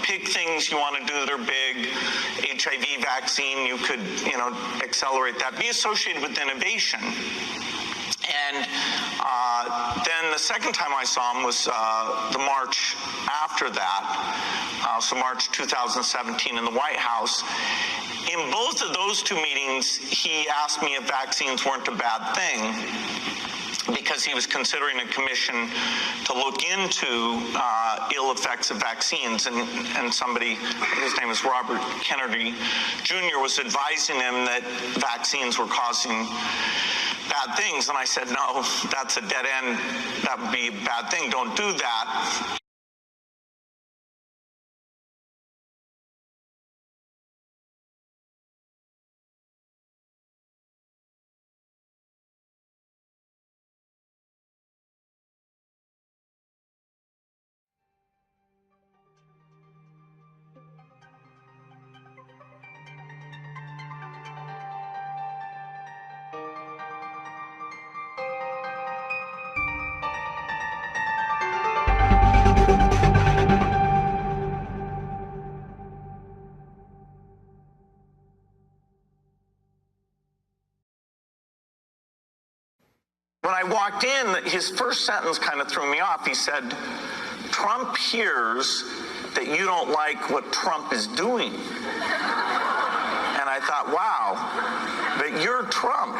pick things you want to do that are big. HIV vaccine, you could, accelerate that. Be associated with innovation. And then the second time I saw him was the March after that, so March 2017 in the White House. In both of those two meetings, he asked me if vaccines weren't a bad thing, because he was considering a commission to look into ill effects of vaccines, and somebody, his name is Robert Kennedy Jr., was advising him that vaccines were causing bad things. And I said, no, that's a dead end. That would be a bad thing. Don't do that. When I walked in, his first sentence kind of threw me off. He said, Trump hears that you don't like what Trump is doing. And I thought, wow, but you're Trump.